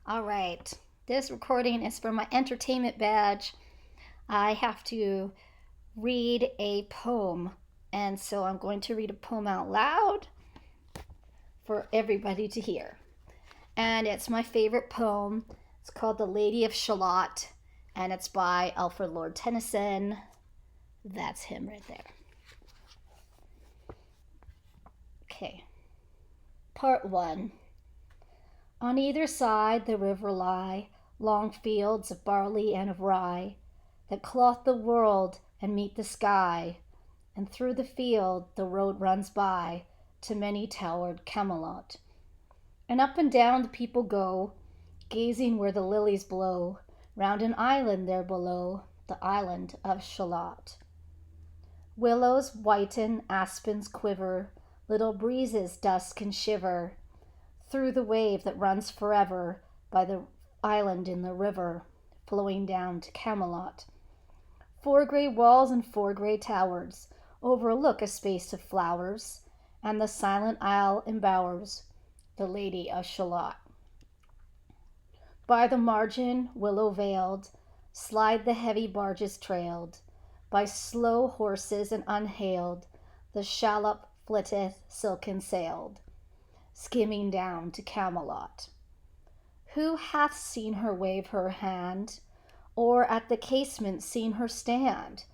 All right. This recording is for my entertainment badge. I have to read a poem, and so I'm going to read a poem out loud for everybody to hear. And it's my favorite poem. It's called The Lady of Shalott, and it's by Alfred Lord Tennyson. That's him right there. Okay. Part 1. On either side the river lie long fields of barley and of rye that cloth the world and meet the sky, and through the field the road runs by to many-towered Camelot. And up and down the people go, gazing where the lilies blow, round an island there below, the island of Shalott. Willows whiten, aspens quiver, little breezes dusk and shiver through the wave that runs forever by the island in the river, flowing down to Camelot. 4 grey walls and 4 grey towers overlook a space of flowers, and the silent isle embowers the Lady of Shalott. By the margin, willow veiled, slide the heavy barges trailed by slow horses, and unhailed the shallop flitteth silken sailed, skimming down to Camelot. Who hath seen her wave her hand, or at the casement seen her stand?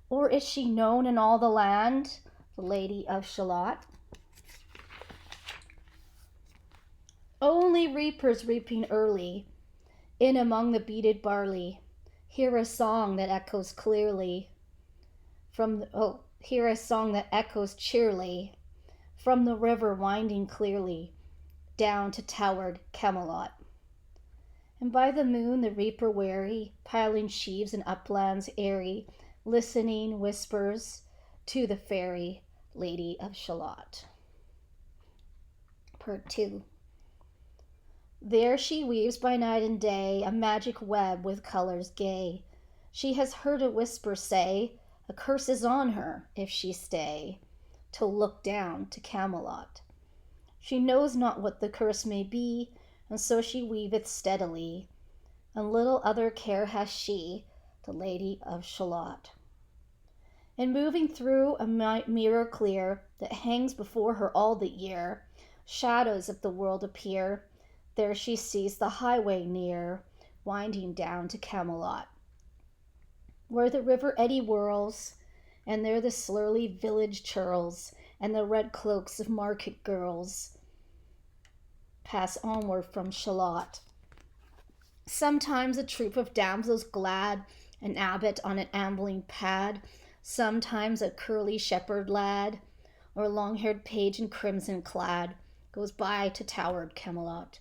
Or is she known in all the land, the Lady of Shalott? Only reapers reaping early, in among the beaded barley, hear a song that echoes clearly hear a song that echoes cheerily from the river winding clearly down to towered Camelot. And by the moon the reaper wary, piling sheaves in uplands airy, listening whispers to the fairy Lady of Shalott. Part 2. There she weaves by night and day a magic web with colors gay. She has heard a whisper say, a curse is on her if she stay to look down to Camelot. She knows not what the curse may be, and so she weaveth steadily, and little other care has she, the Lady of Shalott. And moving through a mirror clear that hangs before her all the year, shadows of the world appear. There she sees the highway near, winding down to Camelot, where the river eddy whirls, and there the surly village churls, and the red cloaks of market girls pass onward from Shalott. Sometimes a troop of damsels glad, an abbot on an ambling pad, sometimes a curly shepherd lad, or long-haired page in crimson clad, goes by to towered Camelot.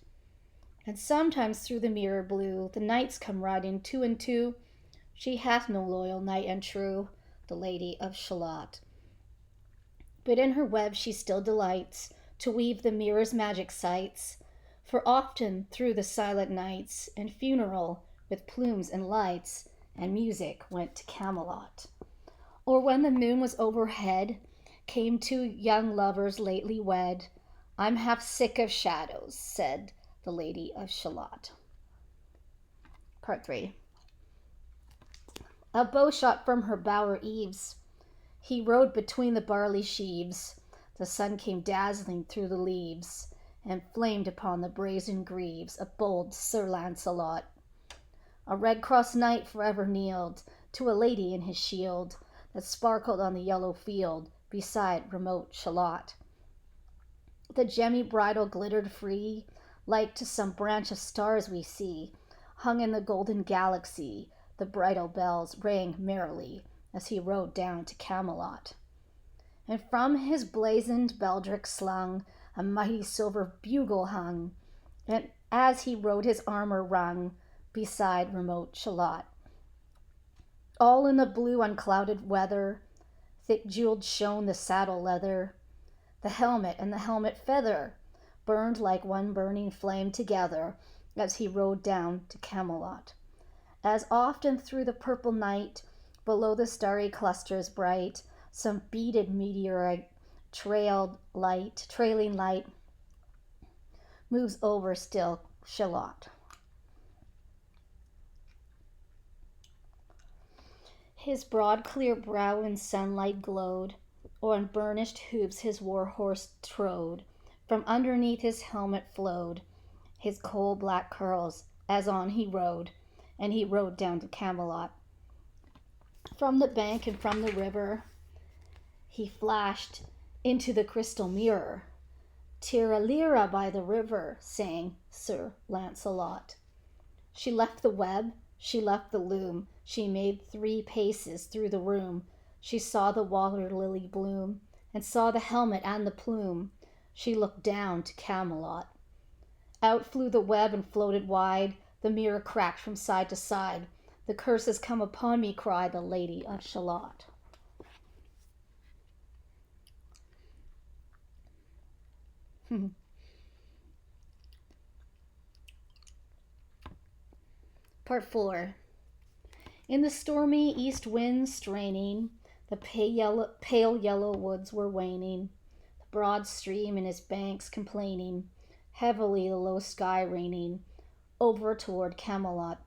And sometimes through the mirror blue the knights come riding 2 and 2. She hath no loyal knight and true, the Lady of Shalott. But in her web she still delights to weave the mirror's magic sights, for often through the silent nights and funeral with plumes and lights and music went to Camelot. Or when the moon was overhead, came 2 young lovers lately wed. I'm half sick of shadows, said the Lady of Shalott. Part 3. A bow shot from her bower eaves. He rode between the barley sheaves. The sun came dazzling through the leaves, and flamed upon the brazen greaves of bold Sir Lancelot. A red cross knight forever kneeled to a lady in his shield that sparkled on the yellow field beside remote Shalott. The gemmy bridle glittered free, like to some branch of stars we see, hung in the golden galaxy. The bridal bells rang merrily as he rode down to Camelot. And from his blazoned baldric slung a mighty silver bugle hung, and as he rode his armor rung beside remote Shalott. All in the blue unclouded weather, thick jeweled shone the saddle leather. The helmet and the helmet feather burned like one burning flame together as he rode down to Camelot. As often through the purple night, below the starry clusters bright, some beaded meteorite trailing light moves over still Shalott. His broad clear brow in sunlight glowed, on burnished hooves his war horse trode, from underneath his helmet flowed his coal black curls, as on he rode, and he rode down to Camelot. From the bank and from the river he flashed into the crystal mirror. Tira lira by the river, sang Sir Lancelot. She left the web, she left the loom, she made 3 paces through the room. She saw the water lily bloom, and saw the helmet and the plume. She looked down to Camelot. Out flew the web and floated wide, the mirror cracked from side to side. The curse has come upon me, cried the Lady of Shalott. Part 4. In the stormy east wind straining, the pale yellow woods were waning, the broad stream in its banks complaining, heavily the low sky raining, over toward Camelot.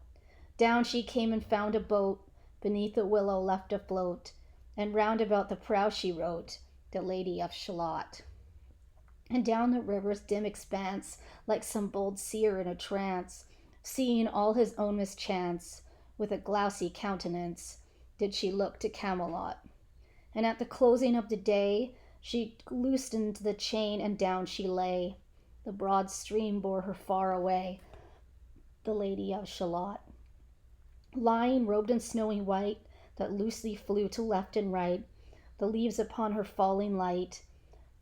Down she came and found a boat, beneath a willow left afloat, and round about the prow she wrote, the Lady of Shalott. And down the river's dim expanse, like some bold seer in a trance, seeing all his own mischance, with a glossy countenance, did she look to Camelot. And at the closing of the day, she loosened the chain and down she lay. The broad stream bore her far away, the Lady of Shalott. Lying robed in snowy white, that loosely flew to left and right, the leaves upon her falling light,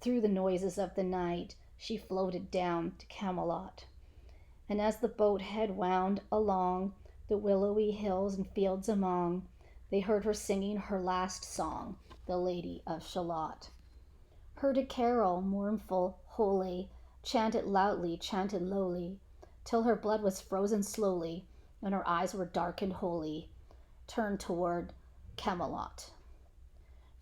through the noises of the night, she floated down to Camelot. And as the boat head wound along the willowy hills and fields among, they heard her singing her last song, the Lady of Shalott. Heard a carol, mournful, holy, chanted loudly, chanted lowly, till her blood was frozen slowly, and her eyes were dark and holy, turned toward Camelot.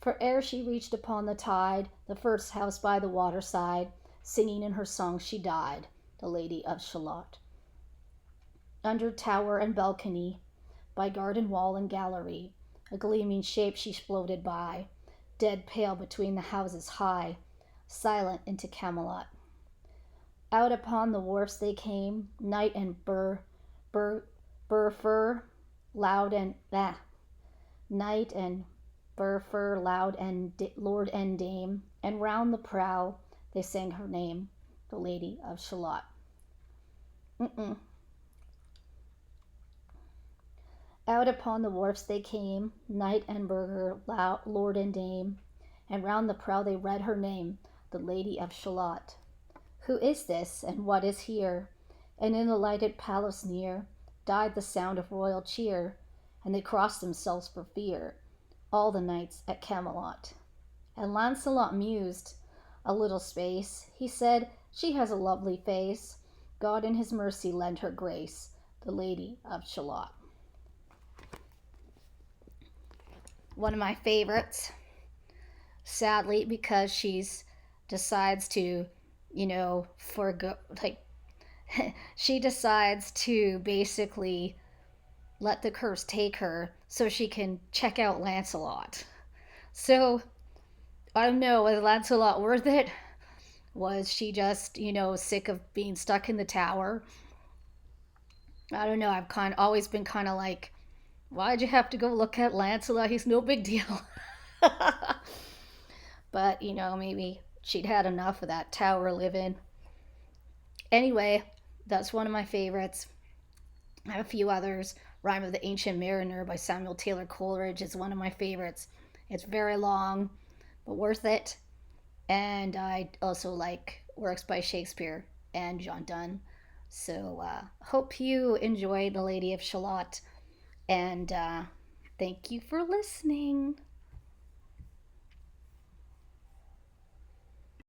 For ere she reached upon the tide, the first house by the waterside, singing in her song she died, the Lady of Shalott. Under tower and balcony, by garden wall and gallery, a gleaming shape she floated by, dead pale between the houses high, silent into Camelot. Out upon the wharfs they came, knight and burfer, loud and knight and burfer, loud and lord and dame, and round the prow they sang her name, the Lady of Shalott. Out upon the wharfs they came, knight and burgher, lord and dame, and round the prow they read her name, the Lady of Shalott. Who is this, and what is here? And in the lighted palace near died the sound of royal cheer, and they crossed themselves for fear, all the knights at Camelot. And Lancelot mused a little space. He said, she has a lovely face. God in his mercy lend her grace, the Lady of Shalott. One of my favorites, sadly, because she's decides to, forgo, she decides to basically let the curse take her so she can check out Lancelot. So, I don't know, was Lancelot worth it? Was she just, sick of being stuck in the tower? I don't know, I've always been kind of like, why'd you have to go look at Lancelot? He's no big deal. But, maybe she'd had enough of that tower living. Anyway, that's one of my favorites. I have a few others. Rhyme of the Ancient Mariner by Samuel Taylor Coleridge is one of my favorites. It's very long, but worth it. And I also like works by Shakespeare and John Donne. So hope you enjoyed The Lady of Shalott. And thank you for listening.